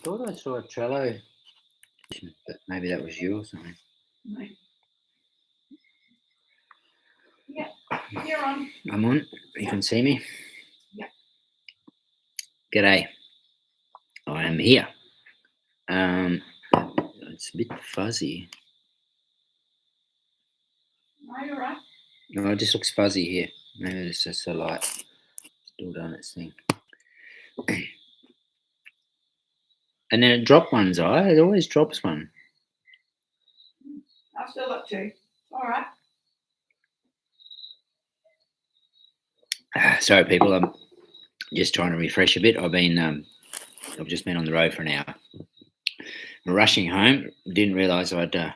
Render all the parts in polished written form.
thought I saw a Trello, but maybe that was you or something. Right. Yeah, you're on. I'm on. You can see me. Yeah. G'day. I am here. It's a bit fuzzy. No, you're right. No, it just looks fuzzy here. Maybe it's just the light still done its thing. And then it dropped one's eye. It always drops one. I've still got two. All right. Sorry, people. I'm just trying to refresh a bit. I've just been on the road for an hour. I'm rushing home. Didn't realise I'd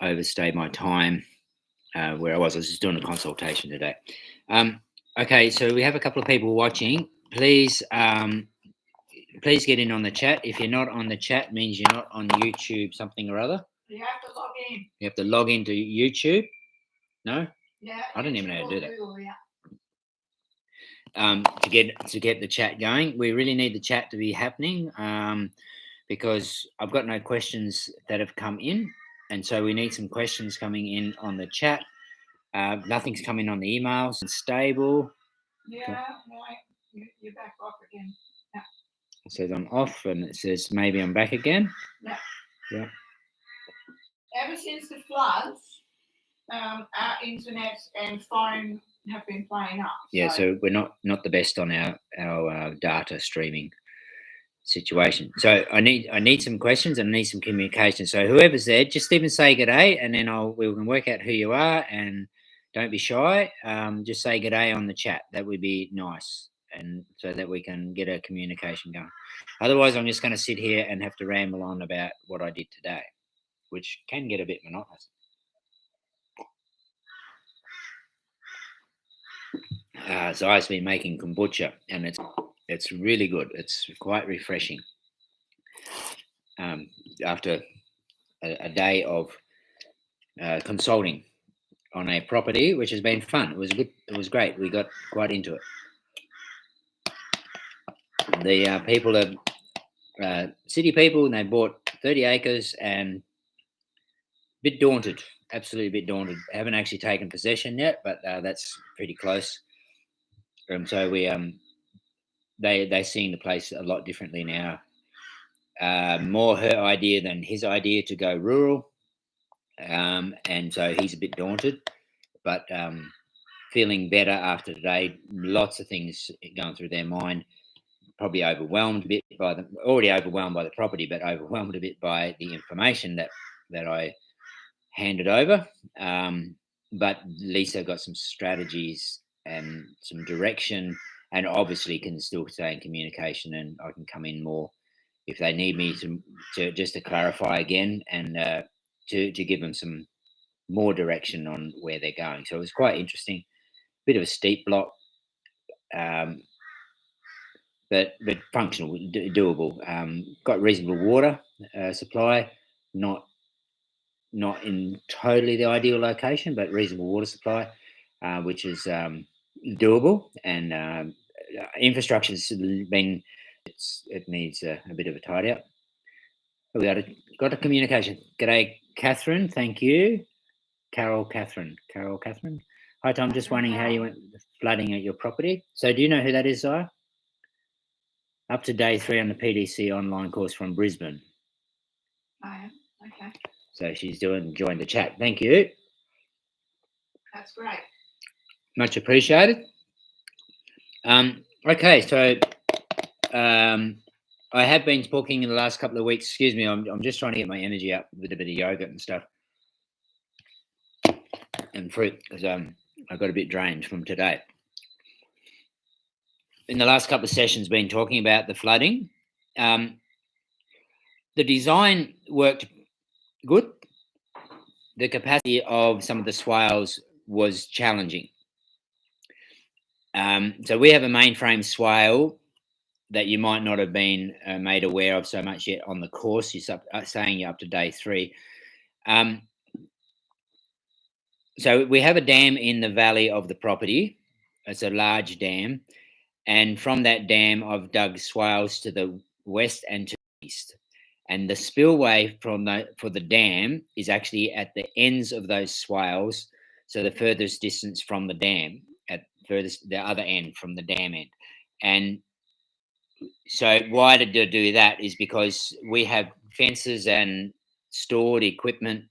overstayed my time where I was. I was just doing a consultation today. Okay, so we have a couple of people watching. Please get in on the chat. If you're not on the chat, it means you're not on YouTube something or other. You have to log in. You have to log into YouTube. No? Yeah. I don't even know how to do that. Google, yeah. To get the chat going. We really need the chat to be happening because I've got no questions that have come in, and so we need some questions coming in on the chat. Nothing's coming on the emails. It's stable. Yeah, no, you're back off again. Yeah. It says I'm off, and it says maybe I'm back again. Yeah. Yeah. Ever since the floods, our internet and phone have been playing up. Yeah, so we're not the best on our data streaming situation. So I need some questions and I need some communication. So whoever's there, just even say g'day, and then we can work out who you are, and don't be shy. Just say g'day on the chat. That would be nice, and so that we can get a communication going. Otherwise, I'm just going to sit here and have to ramble on about what I did today, which can get a bit monotonous. So I've been making kombucha, and it's really good. It's quite refreshing. After a day of consulting on a property, which has been fun. It was good. It was great. We got quite into it. The people are city people, and they bought 30 acres and a bit daunted. Absolutely a bit daunted. Haven't actually taken possession yet, but that's pretty close. So we they're seeing the place a lot differently now. More her idea than his idea to go rural, and so he's a bit daunted, but feeling better after today. Lots of things going through their mind. Probably overwhelmed a bit already overwhelmed by the property, but overwhelmed a bit by the information that I handed over. But Lisa got some strategies and some direction, and obviously can still stay in communication, and I can come in more if they need me to just to clarify again, and to give them some more direction on where they're going. So it was quite interesting. Bit of a steep block, but functional, doable. Got reasonable water supply, not in totally the ideal location, but reasonable water supply, which is doable. And infrastructure's been it needs a bit of a tidy up. We got a communication. G'day, Catherine. Thank you, Carol Catherine. Hi, Tom. Just wondering how you went flooding at your property. So, do you know who that is, Zaya? Up to day 3 on the PDC online course from Brisbane. I am. Okay. So she's joined the chat. Thank you. That's great. Much appreciated. Okay, so I have been talking in the last couple of weeks. Excuse me, I'm just trying to get my energy up with a bit of yogurt and stuff and fruit, because I got a bit drained from today. In the last couple of sessions, been talking about the flooding. The design worked good. The capacity of some of the swales was challenging. So we have a mainframe swale that you might not have been made aware of so much yet on the course. You're saying you're up to day 3. So we have a dam in the valley of the property. It's a large dam. And from that dam, I've dug swales to the west and to east. And the spillway for the dam is actually at the ends of those swales. So the furthest distance from the dam, at the other end from the dam end. And so why did I do that is because we have fences and stored equipment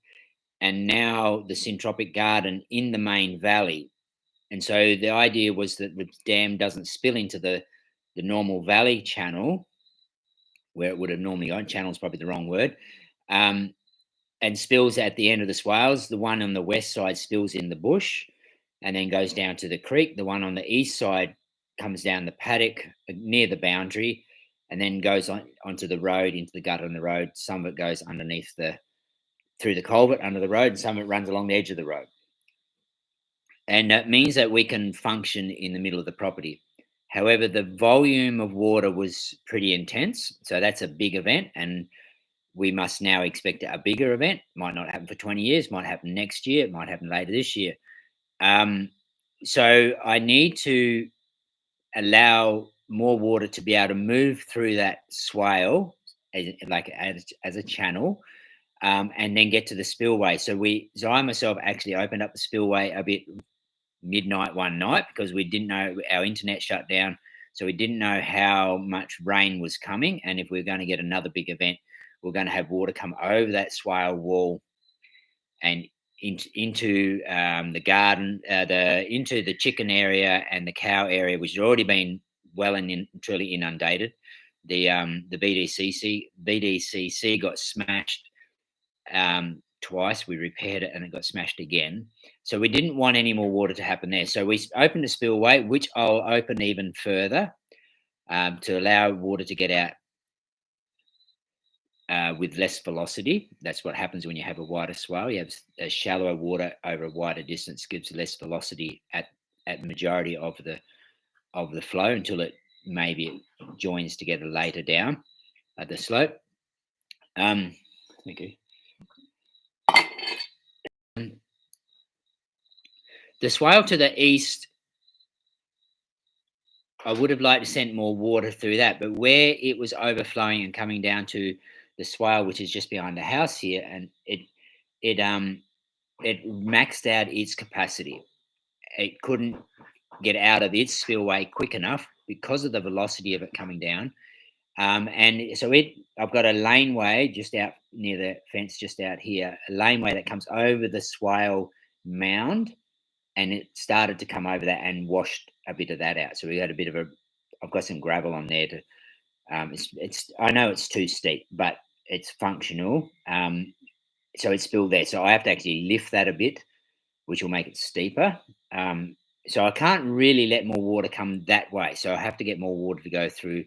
and now the Syntropic Garden in the main valley. And so the idea was that the dam doesn't spill into the normal valley channel where it would have normally gone. Channel is probably the wrong word. And spills at the end of the swales. The one on the west side spills in the bush and then goes down to the creek. The one on the east side comes down the paddock near the boundary and then goes onto the road, into the gutter on the road. Some of it goes underneath through the culvert under the road, and some of it runs along the edge of the road. And that means that we can function in the middle of the property. However, the volume of water was pretty intense. So that's a big event. And we must now expect a bigger event. Might not happen for 20 years, might happen next year, it might happen later this year. So I need to allow more water to be able to move through that swale as a channel, and then get to the spillway. So I myself actually opened up the spillway a bit midnight one night because we didn't know, our internet shut down. So we didn't know how much rain was coming. And if we we're going to get another big event, we're going to have water come over that swale wall and into the garden, into the chicken area and the cow area, which had already been well and truly inundated. The BDCC got smashed twice. We repaired it and it got smashed again. So we didn't want any more water to happen there. So we opened a spillway, which I'll open even further to allow water to get out with less velocity. That's what happens when you have a wider swale. You have a shallower water over a wider distance, gives less velocity at majority of the flow until it maybe joins together later down the slope. Thank you. The swale to the east, I would have liked to send more water through that, but where it was overflowing and coming down to the swale, which is just behind the house here, and it maxed out its capacity. It couldn't get out of its spillway quick enough because of the velocity of it coming down. And so I've got a laneway just out near the fence, just out here, a laneway that comes over the swale mound, and it started to come over that and washed a bit of that out. So we had a bit of I've got some gravel on there to, I know it's too steep, but it's functional. So it's spilled there. So I have to actually lift that a bit, which will make it steeper. So I can't really let more water come that way. So I have to get more water to go through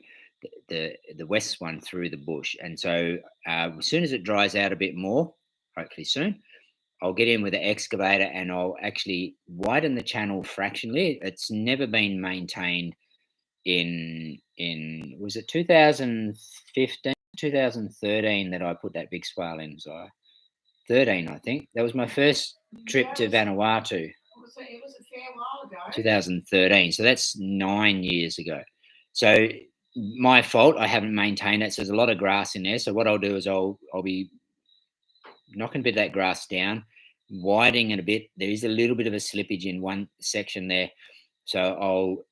the west one through the bush. And so as soon as it dries out a bit more, hopefully soon, I'll get in with the excavator and I'll actually widen the channel fractionally. It's never been maintained in was it 2015, 2013 that I put that big swale in. So 13, I think. That was my first trip to Vanuatu. It was a fair while ago. 2013. So that's 9 years ago. So my fault. I haven't maintained it. So there's a lot of grass in there. So what I'll do is I'll be knocking a bit of that grass down, widening it a bit. There is a little bit of a slippage in one section there. So I'll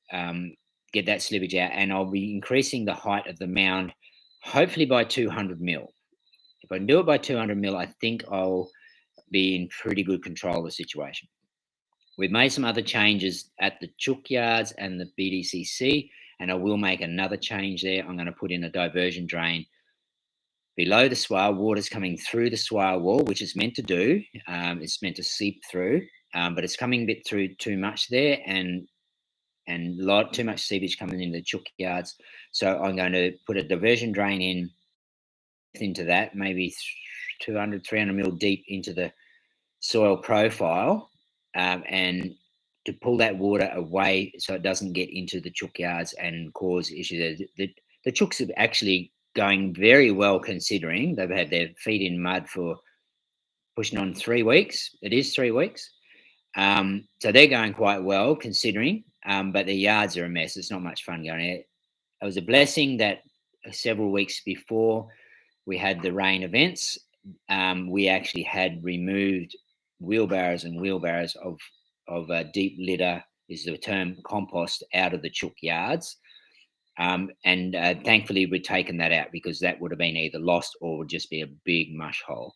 get that slippage out and I'll be increasing the height of the mound, hopefully by 200 mil. If I can do it by 200 mil, I think I'll be in pretty good control of the situation. We've made some other changes at the chook yards and the BDCC, and I will make another change there. I'm going to put in a diversion drain below the swale. Water's coming through the swale wall, which it's meant to do. It's meant to seep through, but it's coming a bit through too much there, and too much seepage coming into the chook yards. So I'm going to put a diversion drain into that, maybe 200, 300 mil deep into the soil profile, and to pull that water away so it doesn't get into the chook yards and cause issues. The chooks are actually going very well considering they've had their feet in mud for pushing on 3 weeks. It is 3 weeks. So they're going quite well considering, but the yards are a mess. It's not much fun going there. It was a blessing that several weeks before we had the rain events, we actually had removed wheelbarrows and wheelbarrows of deep litter, is the term, compost, out of the chook yards. And thankfully, we'd taken that out because that would have been either lost or would just be a big mush hole.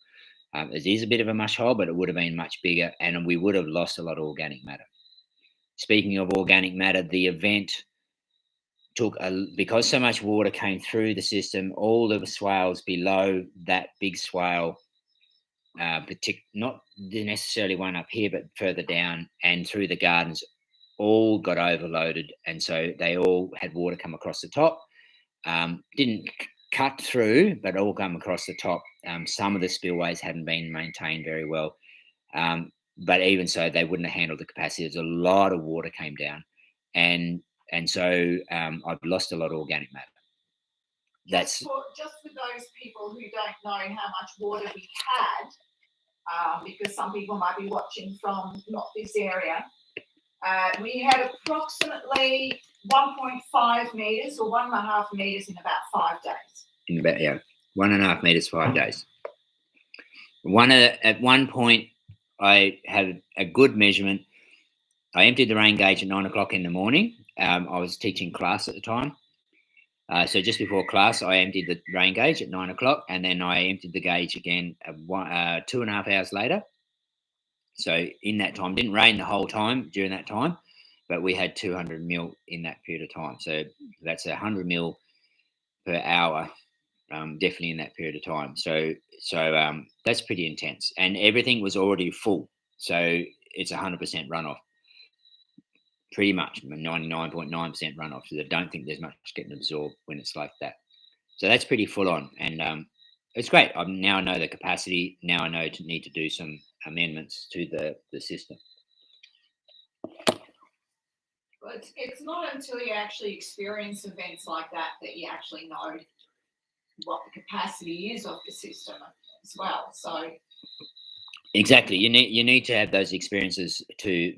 It is a bit of a mush hole, but it would have been much bigger, and we would have lost a lot of organic matter. Speaking of organic matter, the event took because so much water came through the system, all the swales below that big swale, not necessarily one up here, but further down and through the gardens, all got overloaded, and so they all had water come across the top. Didn't cut through, but all come across the top. Some of the spillways hadn't been maintained very well, but even so, they wouldn't have handled the capacity. There's a lot of water came down, and so I've lost a lot of organic matter. That's just for those people who don't know how much water we had, because some people might be watching from not this area. We had approximately 1.5 metres or 1.5 metres in about 5 days. In about 1.5 metres, 5 days. At one point, I had a good measurement. I emptied the rain gauge at 9 o'clock in the morning. I was teaching class at the time. So just before class, I emptied the rain gauge at 9 o'clock, and then I emptied the gauge again 2.5 hours later. So in that time, didn't rain the whole time during that time, but we had 200 mil in that period of time. So that's 100 mil per hour, definitely in that period of time. So that's pretty intense, and everything was already full. So it's 100% runoff, pretty much 99.9% runoff. So I don't think there's much getting absorbed when it's like that. So that's pretty full on, and it's great. Now I know the capacity. Now I know to need to do some amendments to the system. Well, it's not until you actually experience events like that that you actually know what the capacity is of the system as well. So exactly, you need to have those experiences to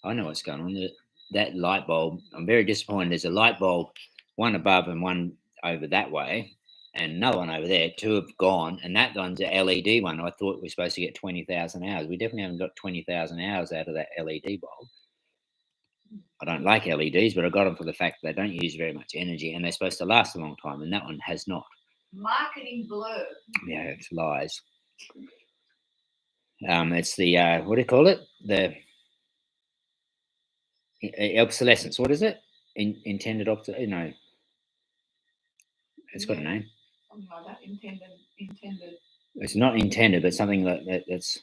I know what's going on. That light bulb, I'm very disappointed. There's a light bulb, one above and one over that way, and another one over there. Two have gone, and that one's a LED one. I thought we were supposed to get 20,000 hours. We definitely haven't got 20,000 hours out of that LED bulb. I don't like LEDs, but I got them for the fact that they don't use very much energy, and they're supposed to last a long time, and that one has not. Marketing blur. Yeah, it's lies. It's the what do you call it? The obsolescence. What is it? Intended obsolescence? No, it's got a name. Something like that. Intended. It's not intended, but something like that. That's.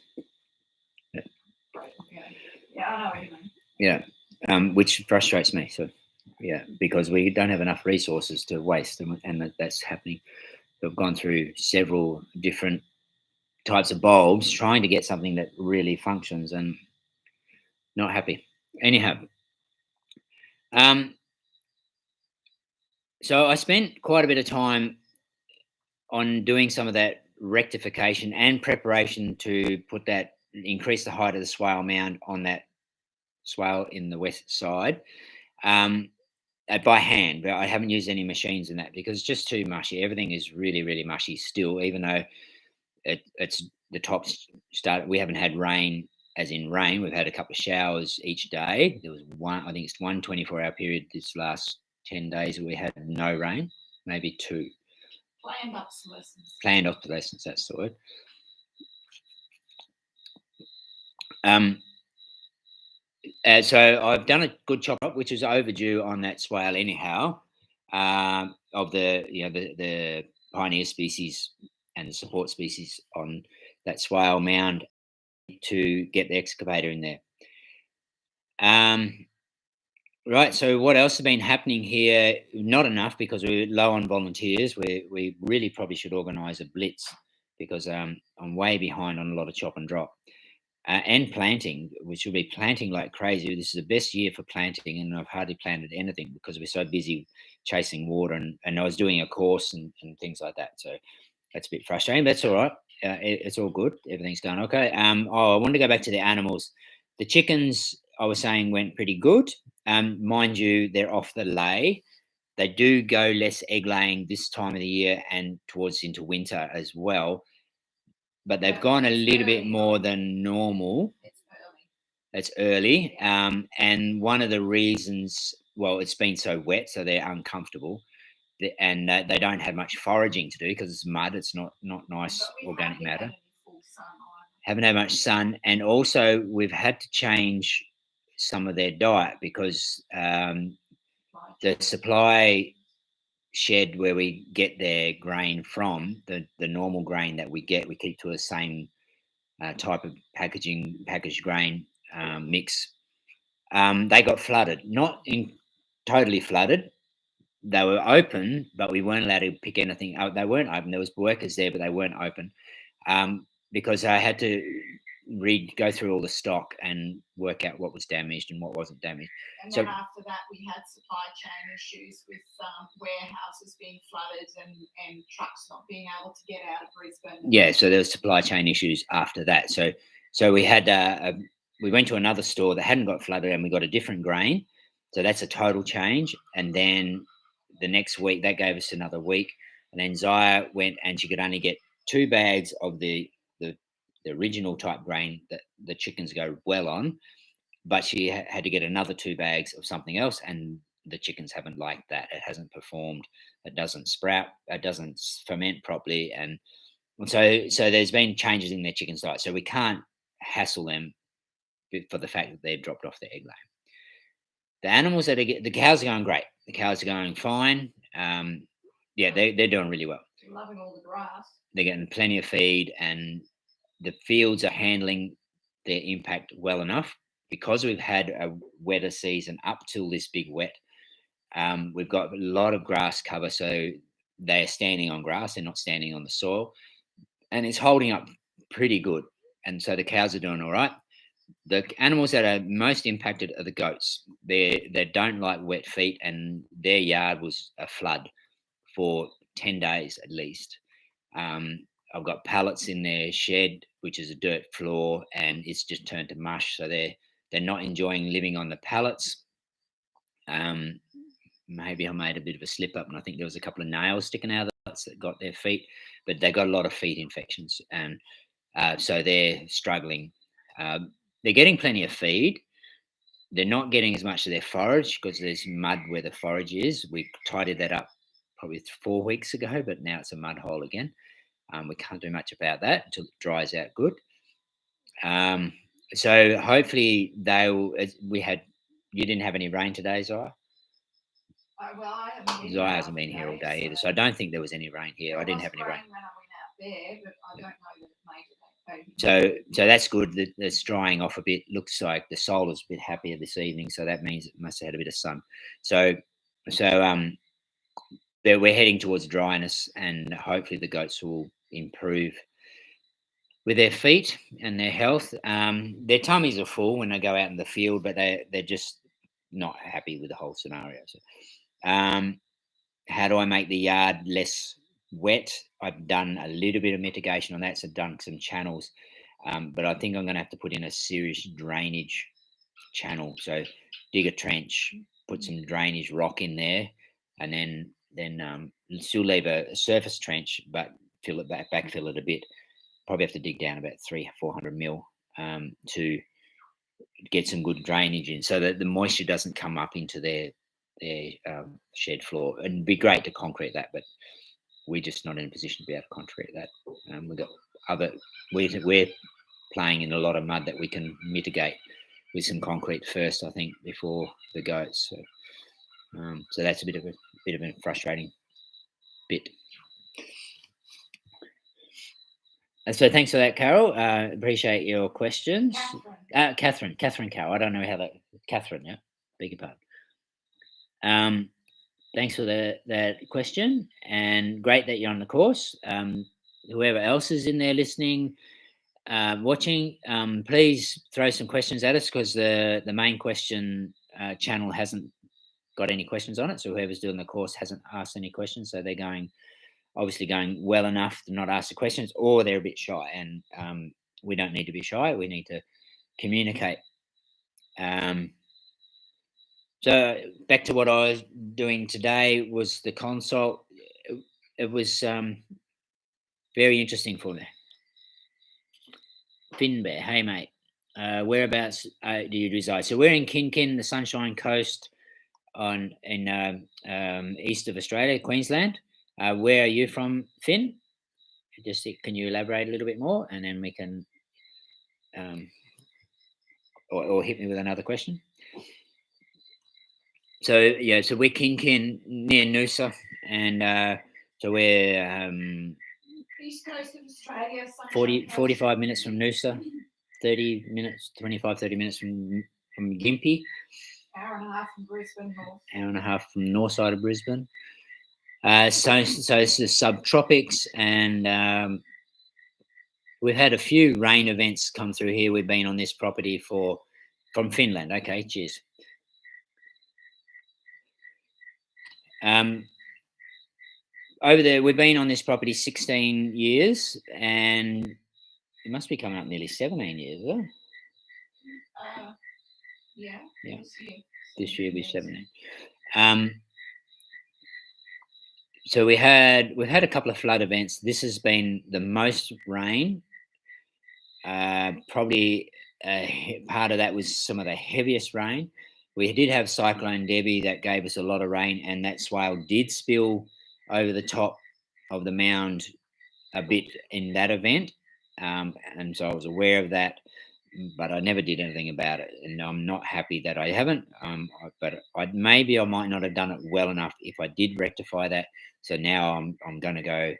Yeah, I know what you mean. Yeah, which frustrates me. So, yeah, because we don't have enough resources to waste, and that's happening. We've gone through several different types of bulbs trying to get something that really functions, and not happy. Anyhow, so I spent quite a bit of time on doing some of that rectification and preparation to increase the height of the swale mound on that swale in the west side by hand. But I haven't used any machines in that because it's just too mushy. Everything is really, really mushy still, even though it's the tops started. We haven't had rain, as in rain. We've had a couple of showers each day. There was one, I think it's 24-hour period this last 10 days where we had no rain, maybe two. Planned obsolescence. Planned obsolescence, that's the word. So I've done a good chop up, which is overdue on that swale anyhow, of the pioneer species and the support species on that swale mound to get the excavator in there. Right, so what else has been happening here? Not enough, because we're low on volunteers. We really probably should organise a blitz, because I'm way behind on a lot of chop and drop. And planting. We should be planting like crazy. This is the best year for planting, and I've hardly planted anything because we're so busy chasing water, and I was doing a course and things like that. So that's a bit frustrating, but that's all right. It's all good. Everything's going okay. I wanted to go back to the animals. The chickens, I was saying, went pretty good. Mind you, they're off the lay. They do go less egg laying this time of the year and towards into winter as well, but they've Yeah, gone a it's little bit early more on. than normal. It's early. It's early, Yeah. and one of the reasons, well, it's been so wet, so they're uncomfortable, and they don't have much foraging to do because it's mud. It's not nice But we organic haven't had matter. any full sun either. Haven't had much sun, and also we've had to change some of their diet because Like, the supply shed where we get their grain from, the normal grain that we get, we keep to the same type of packaged grain mix. They got flooded, not in totally flooded. They were open, but we weren't allowed to pick anything out. They weren't open. There was workers there, but they weren't open because I had to go through all the stock and work out what was damaged and what wasn't damaged. and So then after that, we had supply chain issues with warehouses being flooded and trucks not being able to get out of Brisbane. yeah, so there was supply chain issues after that. So we had we went to another store that hadn't got flooded, and we got a different grain. So that's a total change. And then the next week, that gave us another week. And then Zaya went, and she could only get 2 bags of the, the original type grain that the chickens go well on, but she had to get another 2 bags of something else, and the chickens haven't liked that. It hasn't performed. It doesn't sprout. It doesn't ferment properly, and so there's been changes in their chicken diet. So we can't hassle them for the fact that they've dropped off their egg laying. The animals that the cows are going great. The cows are going fine. Yeah, they're doing really well. Loving all the grass. They're getting plenty of feed, and the fields are handling their impact well enough because we've had a wetter season up till this big wet. We've got a lot of grass cover, so they're standing on grass. They're not standing on the soil, and it's holding up pretty good. And so the cows are doing all right. The animals that are most impacted are the goats. They don't like wet feet, and their yard was a flood for 10 days at least. I've got pallets in their shed, which is a dirt floor, and it's just turned to mush. So they're not enjoying living on the pallets. Maybe I made a bit of a slip up, and I think there was a couple of nails sticking out of the pallets that got their feet, but they got a lot of feet infections, and so they're struggling. They're getting plenty of feed. They're not getting as much of their forage because there's mud where the forage is. We tidied that up probably 4 weeks ago, but now it's a mud hole again. We can't do much about that until it dries out good. So hopefully they'll. You didn't have any rain today, Zaya? Well, I haven't been Zaya out hasn't been here all today, day either, so I don't think there was any rain here. I There didn't was have any rain. when I went out there, but I don't know that it made it. So that's good. That it's drying off a bit. Looks like the soul is a bit happier this evening, so that means it must have had a bit of sun. So we're heading towards dryness, and hopefully the goats will improve with their feet and their health. Their tummies are full when they go out in the field, but they're just not happy with the whole scenario. So, how do I make the yard less wet? I've done a little bit of mitigation on that, so done some channels, but I think I'm going to have to put in a serious drainage channel. So dig a trench, put some drainage rock in there, and then still leave a surface trench, but fill it backfill it a bit. Probably have to dig down about 300-400 mil to get some good drainage in, so that the moisture doesn't come up into their shed floor. And it'd be great to concrete that, but we're just not in a position to be able to concrete that. We've got we're playing in a lot of mud that we can mitigate with some concrete first, I think, before the goats. So that's a bit of a frustrating bit. So thanks for that, Carol. Appreciate your questions. Catherine Carol. I don't know how that. Catherine, yeah. Beg your pardon. Thanks for that question, and great that you're on the course. Whoever else is in there listening, watching, please throw some questions at us, because the main question channel hasn't got any questions on it. So whoever's doing the course hasn't asked any questions. So they're obviously going well enough to not ask the questions, or they're a bit shy. And we don't need to be shy. We need to communicate. So back to what I was doing today was the consult. It was very interesting for me. Finbear, hey mate, whereabouts do you reside? So we're in Kin, the Sunshine Coast, in east of Australia, Queensland. Where are you from, Finn? Just can you elaborate a little bit more, and then we can, um, or hit me with another question. So yeah, so we're Kin near Noosa, and so we're East coast of Australia. 45 minutes from Noosa, 30 minutes, 30 minutes from Gympie. Hour and a half from Brisbane north. Hour and a half from north side of Brisbane. So it's the subtropics, and we've had a few rain events come through here. We've been on this property from Finland. Okay, cheers. Over there, we've been on this property 16 years, and it must be coming up nearly 17 years, isn't it? Yeah. This year will be 17. So we've had a couple of flood events. This has been the most rain. Probably part of that was some of the heaviest rain. We did have Cyclone Debbie that gave us a lot of rain, and that swale did spill over the top of the mound a bit in that event. And so I was aware of that, but I never did anything about it, and I'm not happy that I haven't. But maybe I might not have done it well enough if I did rectify that. So now I'm going to go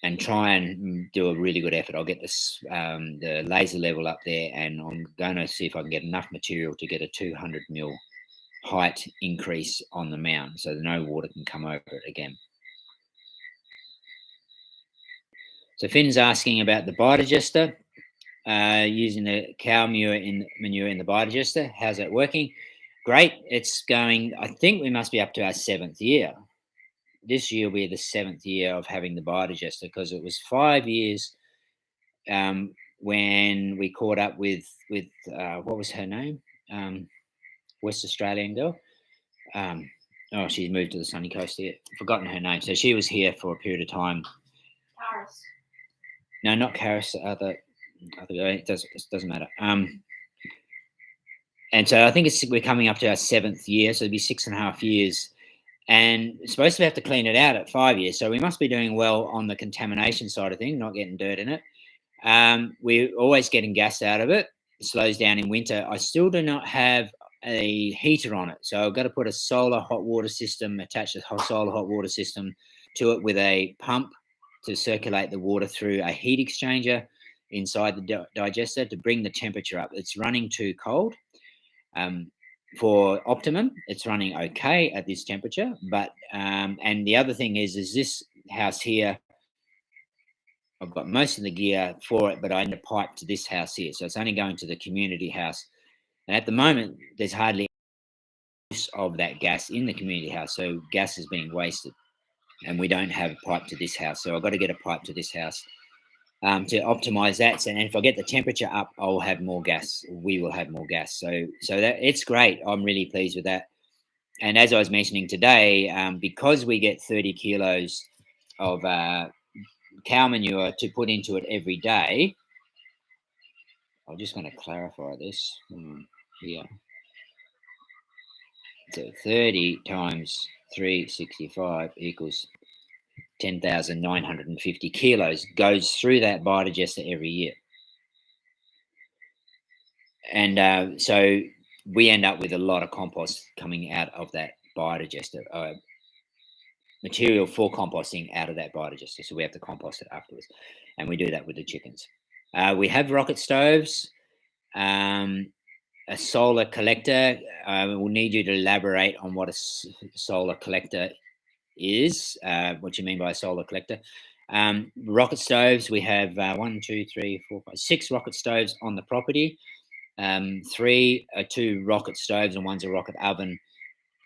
and try and do a really good effort. I'll get this the laser level up there, and I'm going to see if I can get enough material to get a 200 mil height increase on the mound, so that no water can come over it again. So Finn's asking about the biodigester, using the cow manure in the biodigester. How's that working? Great. It's going. I think we must be up to our 7th year. This year will be the 7th year of having the biodigester, because it was 5 years when we caught up with what was her name? West Australian girl. Oh, she's moved to the sunny coast here. Forgotten her name. So she was here for a period of time. Karis. No, not Karis. Other guy. It doesn't matter. And so I think we're coming up to our 7th year. So it'll be 6.5 years. And it's supposed to have to clean it out at 5 years. So we must be doing well on the contamination side of things, not getting dirt in it. We're always getting gas out of it. It slows down in winter. I still do not have a heater on it. So I've got to put a solar hot water system, attach a solar hot water system to it with a pump to circulate the water through a heat exchanger inside the digester to bring the temperature up. It's running too cold. For optimum, it's running okay at this temperature, but and the other thing is this house here, I've got most of the gear for it, but I need a pipe to this house here, so it's only going to the community house. And at the moment, there's hardly use of that gas in the community house, so gas is being wasted, and we don't have a pipe to this house. So I've got to get a pipe to this house to optimize that. And if I get the temperature up, I'll have more gas. We will have more gas. So that it's great. I'm really pleased with that. And as I was mentioning today, because we get 30 kilos of cow manure to put into it every day, I'm just going to clarify this here. So 30 times 365 equals 10,950 kilos goes through that biodigester every year. And so we end up with a lot of compost coming out of that biodigester, material for composting out of that biodigester. So we have to compost it afterwards. And we do that with the chickens. We have rocket stoves, a solar collector. We'll need you to elaborate on what a solar collector is, what you mean by a solar collector. Rocket stoves, we have 6 rocket stoves on the property. 3 are 2 rocket stoves, and one's a rocket oven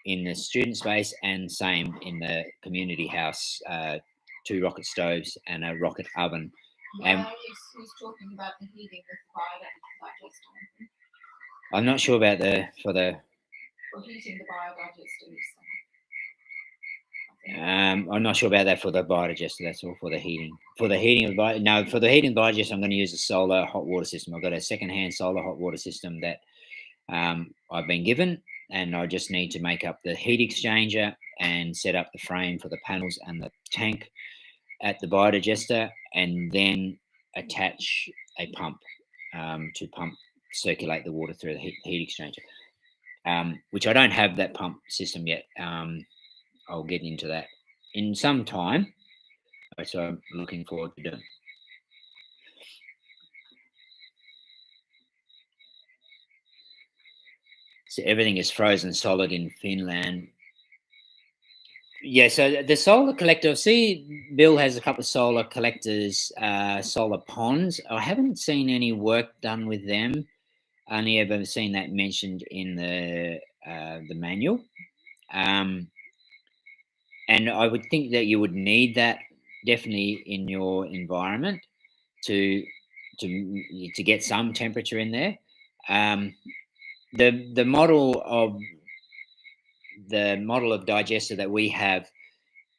in the student space, and same in the community house, 2 rocket stoves and a rocket oven. And he's talking about the heating of the digester. I'm not sure about for the for heating the biodigester, you say? I'm not sure about that for the biodigester. That's all for the heating. For the heating of for the heating of the biodigester, I'm going to use a solar hot water system. I've got a second-hand solar hot water system that I've been given, and I just need to make up the heat exchanger and set up the frame for the panels and the tank at the biodigester, and then attach a pump to circulate the water through the heat exchanger, which I don't have that pump system yet. I'll get into that in some time, so I'm looking forward to doing. So everything is frozen solid in Finland. Yeah, so the solar collector, see, Bill has a couple of solar collectors, solar ponds. I haven't seen any work done with them. Only ever seen that mentioned in the manual. And I would think that you would need that definitely in your environment to get some temperature in there. The model of digester that we have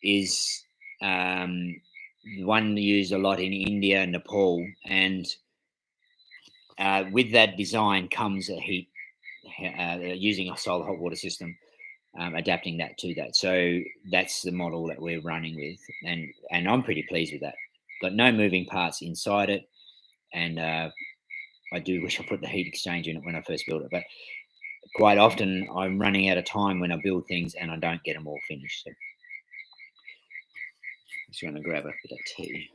is one used a lot in India and Nepal, and with that design comes a heat using a solar hot water system. Adapting that to that. So that's the model that we're running with, and I'm pretty pleased with that. Got no moving parts inside it, and I do wish I put the heat exchange in it when I first built it, but quite often I'm running out of time when I build things and I don't get them all finished. So I'm just going to grab a bit of tea.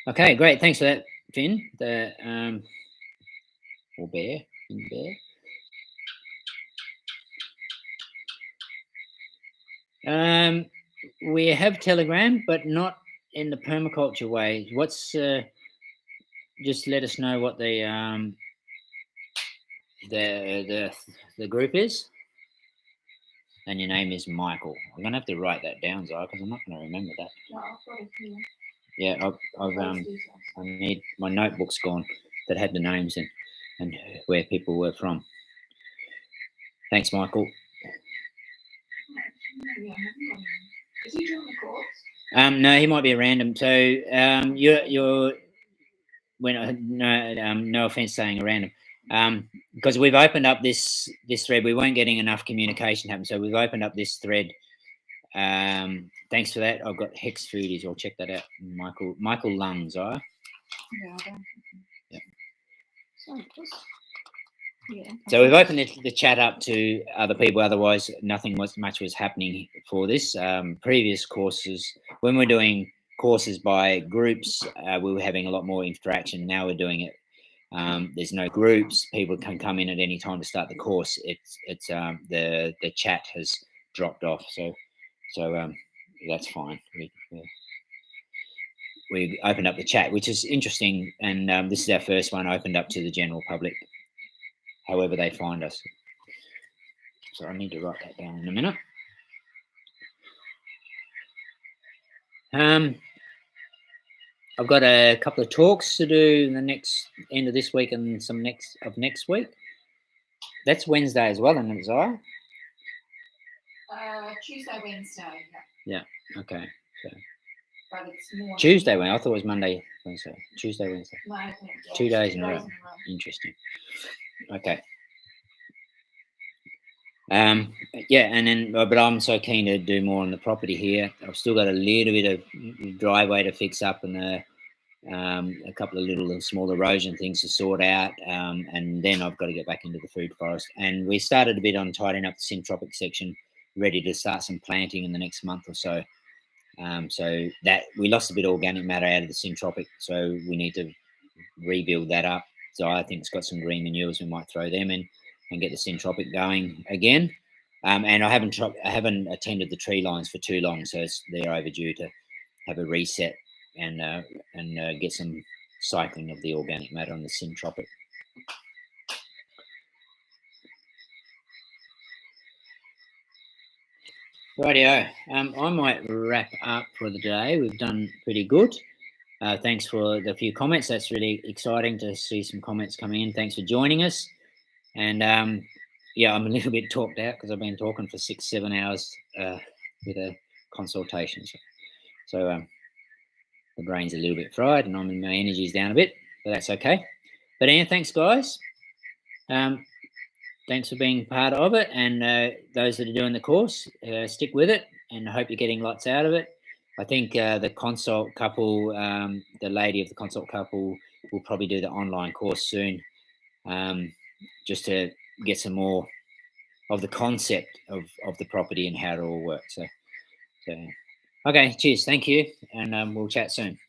Okay, great. Thanks for that, Finn. Or Bear, Finn Bear. We have Telegram, but not in the permaculture way. What's just let us know what the group is, and your name is Michael. I'm gonna have to write that down, Zara, because I'm not gonna remember that. No, I've got it here. Yeah, I need my notebook's gone that had the names in and where people were from. Thanks, Michael. Is he doing the course? No, he might be a random. So you're no offense saying a random. Because we've opened up this thread, we weren't getting enough communication happen, so we've opened up this thread. Thanks for that. I've got Hex Foodies. I'll check that out. Michael Lungs, Yeah. Yeah. So we've opened the chat up to other people. Otherwise, nothing much was happening for this. Previous courses, when we're doing courses by groups, we were having a lot more interaction. Now we're doing it. There's no groups. People can come in at any time to start the course. It's the chat has dropped off. So that's fine. We opened up the chat, which is interesting, and this is our first one opened up to the general public, however they find us. So I need to write that down in a minute. I've got a couple of talks to do in the next end of this week and some next week. That's Wednesday as well, isn't it, Zara? Tuesday, Wednesday. Yeah. Okay. So. But it's more Tuesday, Wednesday. I thought it was Monday, Wednesday. Tuesday, Wednesday. No, I think, 2 days in a row. Interesting. Okay. Yeah, and then, but I'm so keen to do more on the property here. I've still got a little bit of driveway to fix up and a couple of little small erosion things to sort out, and then I've got to get back into the food forest. And we started a bit on tidying up the Syntropic section, ready to start some planting in the next month or so. So that we lost a bit of organic matter out of the Syntropic, so we need to rebuild that up. So I think it's got some green manures. We might throw them in and get the Syntropic going again. And I haven't attended the tree lines for too long, so they're overdue to have a reset and get some cycling of the organic matter on the Syntropic. Rightio. I might wrap up for the day. We've done pretty good. Thanks for the few comments. That's really exciting to see some comments coming in. Thanks for joining us. And yeah, I'm a little bit talked out because I've been talking for 6-7 hours with a consultation. So the brain's a little bit fried and my energy's down a bit, but that's okay. But anyway, thanks, guys. Thanks for being part of it. And those that are doing the course, stick with it, and I hope you're getting lots out of it. I think the consult couple, the lady of the consult couple, will probably do the online course soon, just to get some more of the concept of the property and how it all works. So okay, cheers, thank you, and we'll chat soon.